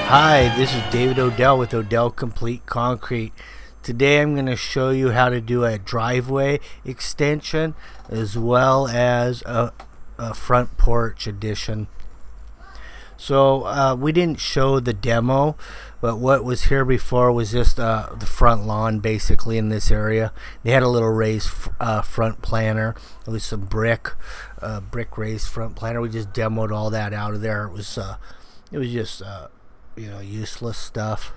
Hi, this is David Odell with Odell Complete Concrete. Today I'm going to show you how to do a driveway extension as well as a front porch addition. So we didn't show the demo, but what was here before was just the front lawn basically in this area. They had a little raised front planter. It was some brick raised front planter. We just demoed all that out of there. It was just useless stuff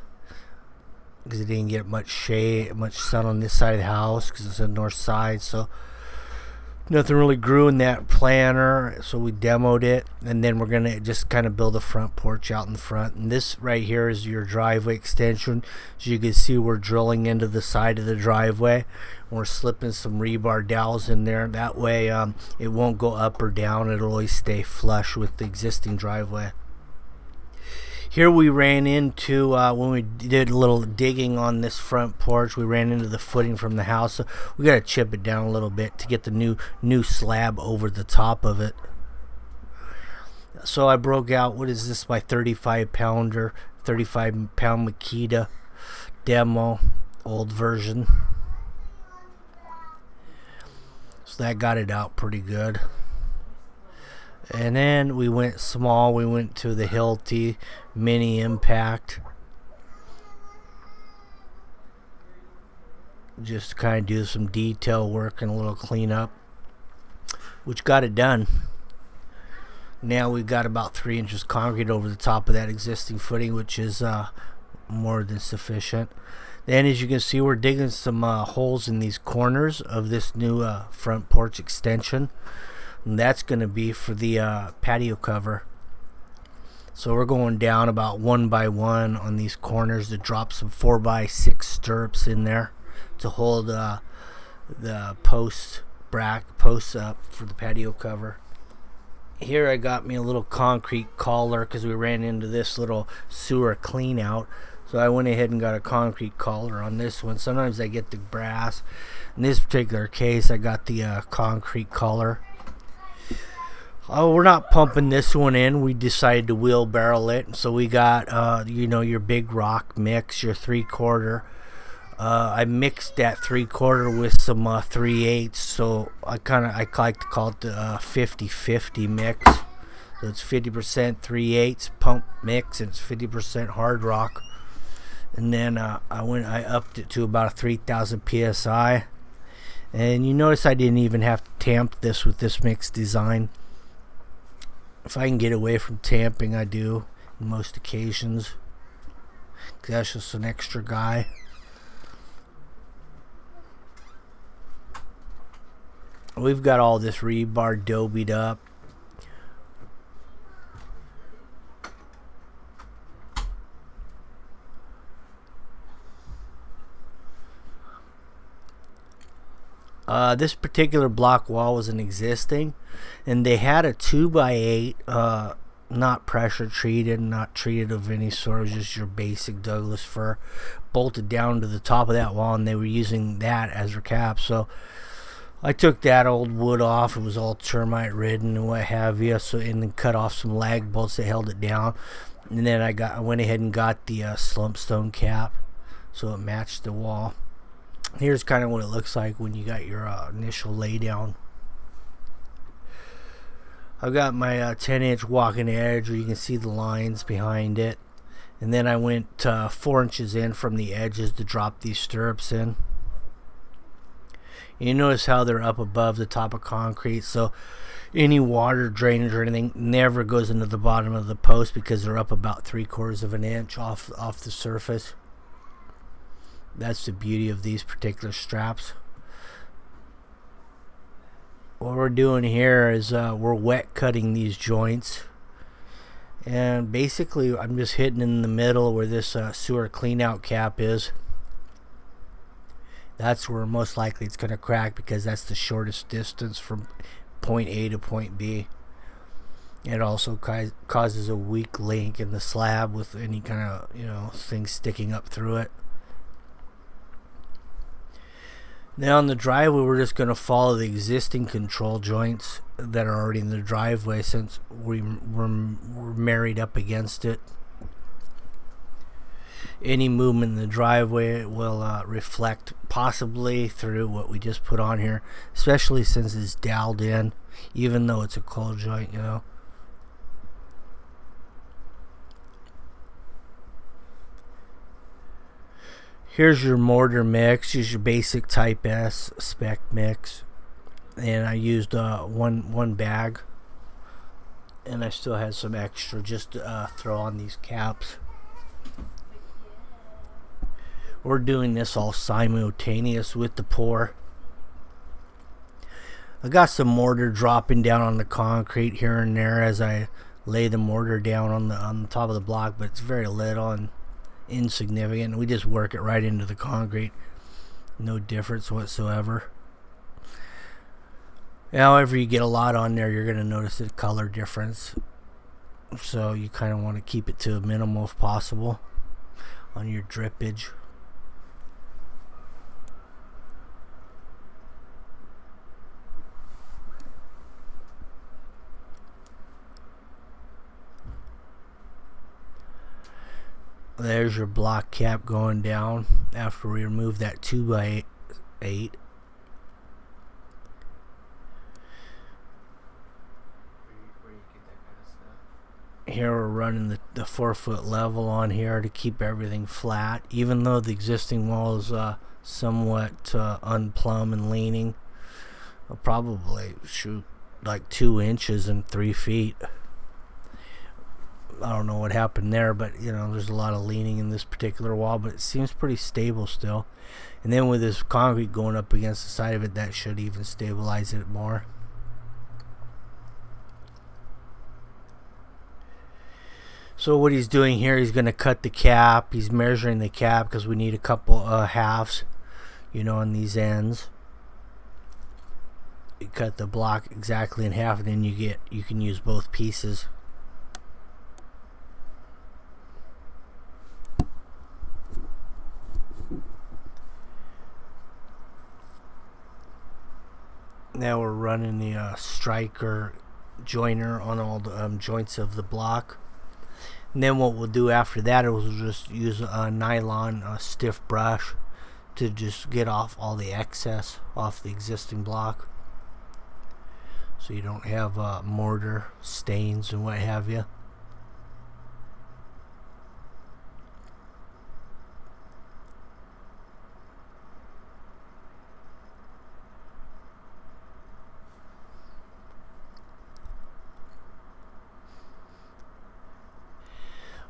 because it didn't get much shade, much sun on this side of the house because it's the north side. So nothing really grew in that planter, so we demoed it, and then we're gonna just kind of build a front porch out in the front. And this right here is your driveway extension. As you can see, we're drilling into the side of the driveway. We're slipping some rebar dowels in there. That way it won't go up or down. It'll always stay flush with the existing driveway. Here we ran into, when we did a little digging on this front porch, we ran into the footing from the house. So we got to chip it down a little bit to get the new slab over the top of it. So I broke out, what is this, my 35-pound Makita demo, old version. So that got it out pretty good. And then we went small. We went to the Hilti Mini Impact. Just to kind of do some detail work and a little cleanup, which got it done. Now we've got about 3 inches concrete over the top of that existing footing, which is more than sufficient. Then, as you can see, we're digging some holes in these corners of this new front porch extension. And that's going to be for the patio cover. So we're going down about 1 by 1 on these corners to drop some 4x6 stirrups in there to hold the posts up for the patio cover. Here I got me a little concrete collar because we ran into this little sewer clean out. So I went ahead and got a concrete collar on this one. Sometimes I get the brass. In this particular case, I got the concrete collar. Oh, we're not pumping this one in. We decided to wheelbarrow it. So we got, your big rock mix, your 3/4. I mixed that 3/4 with some 3/8. So I like to call it the 50-50 mix. So it's 50% 3/8 pump mix and it's 50% hard rock. And then I upped it to about 3,000 psi. And you notice I didn't even have to tamp this with this mix design. If I can get away from tamping, I do in most occasions, because that's just an extra guy. We've got all this rebar dobied up. This particular block wall wasn't existing, and they had a 2x8, not pressure treated, not treated of any sort. It was just your basic Douglas fir bolted down to the top of that wall, and they were using that as their cap. So I took that old wood off. It was all termite ridden and what have you. So, and then cut off some lag bolts that held it down, and then I went ahead and got the slump stone cap, so it matched the wall. Here's kind of what it looks like when you got your initial laydown. I've got my 10-inch walking edge where you can see the lines behind it. And then I went 4 inches in from the edges to drop these stirrups in. You notice how they're up above the top of concrete, so any water drainage or anything never goes into the bottom of the post because they're up about 3/4 of an inch off the surface. That's the beauty of these particular straps. What we're doing here is we're wet cutting these joints, and basically I'm just hitting in the middle where this sewer clean out cap is. That's where most likely it's going to crack because that's the shortest distance from point A to point B. It also causes a weak link in the slab with any kind of things sticking up through it. Now on the driveway, we're just going to follow the existing control joints that are already in the driveway since we're married up against it. Any movement in the driveway will reflect possibly through what we just put on here, especially since it's doweled in, even though it's a cold joint, you know. Here's your mortar mix. Use your basic type S spec mix, and I used one bag, and I still had some extra just to throw on these caps. We're doing this all simultaneous with the pour. I got some mortar dropping down on the concrete here and there as I lay the mortar down on the top of the block, but it's very little and insignificant. We just work it right into the concrete. No difference whatsoever. However, you get a lot on there, you're going to notice a color difference. So you kind of want to keep it to a minimal if possible on your drippage. There's your block cap going down after we remove that 2x8. Here we're running the 4-foot level on here to keep everything flat, even though the existing wall is somewhat unplumb and leaning. I'll probably shoot like 2 inches and 3 feet. I don't know what happened there, but you know, there's a lot of leaning in this particular wall, but it seems pretty stable still. And then with this concrete going up against the side of it, that should even stabilize it more. So what he's doing here, he's going to cut the cap. He's measuring the cap because we need a couple halves, you know, on these ends. You cut the block exactly in half, and then you can use both pieces. Now we're running the striker joiner on all the joints of the block. And then what we'll do after that is we'll just use a nylon stiff brush to just get off all the excess off the existing block, so you don't have mortar stains and what have you.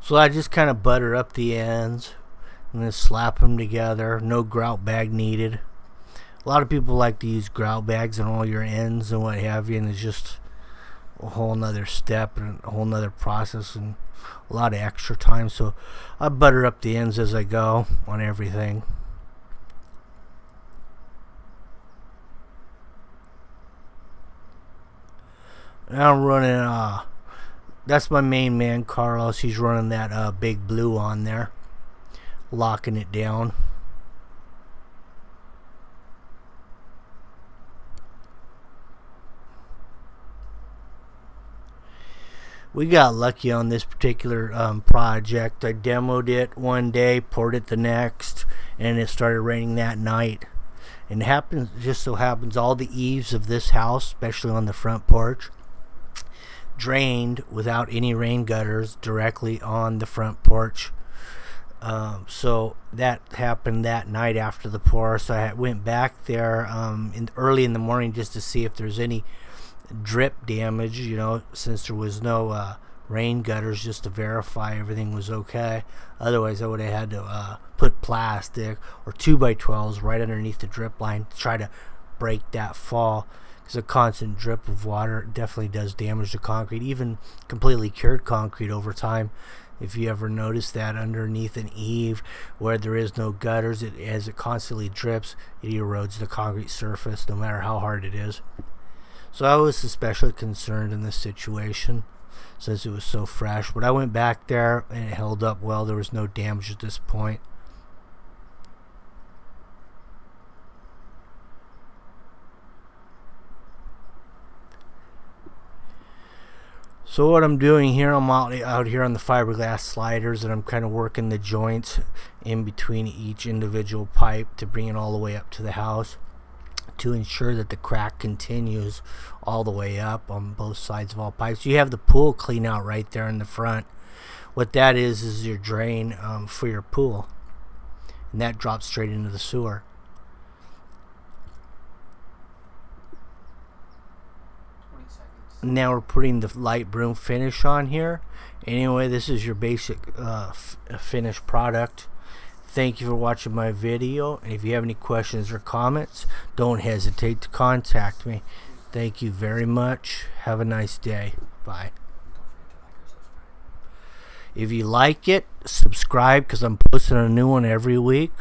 So I just kind of butter up the ends and then slap them together. No grout bag needed. A lot of people like to use grout bags on all your ends and what have you, and it's just a whole nother step and a whole nother process and a lot of extra time. So I butter up the ends as I go on everything. Now I'm running that's my main man, Carlos. He's running that big blue on there, locking it down. We got lucky on this particular project. I demoed it one day, poured it the next, and it started raining that night. And it just so happens all the eaves of this house, especially on the front porch, drained without any rain gutters directly on the front porch. So that happened that night after the pour. So I went back there early in the morning just to see if there's any drip damage, you know, since there was no rain gutters, just to verify everything was okay. Otherwise I would have had to put plastic or 2x12s right underneath the drip line to try to break that fall. A constant drip of water definitely does damage to concrete, even completely cured concrete over time. If you ever notice that underneath an eave where there is no gutters, as it constantly drips, it erodes the concrete surface no matter how hard it is. So I was especially concerned in this situation since it was so fresh, but I went back there and it held up well. There was no damage at this point. So what I'm doing here, I'm out here on the fiberglass sliders, and I'm kind of working the joints in between each individual pipe to bring it all the way up to the house, to ensure that the crack continues all the way up on both sides of all pipes. You have the pool clean out right there in the front. What that is your drain for your pool, and that drops straight into the sewer. Now we're putting the light broom finish on here. Anyway, this is your basic finished product. Thank you for watching my video, and if you have any questions or comments, don't hesitate to contact me. Thank you very much. Have a nice day. Bye. If you like it, subscribe, because I'm posting a new one every week.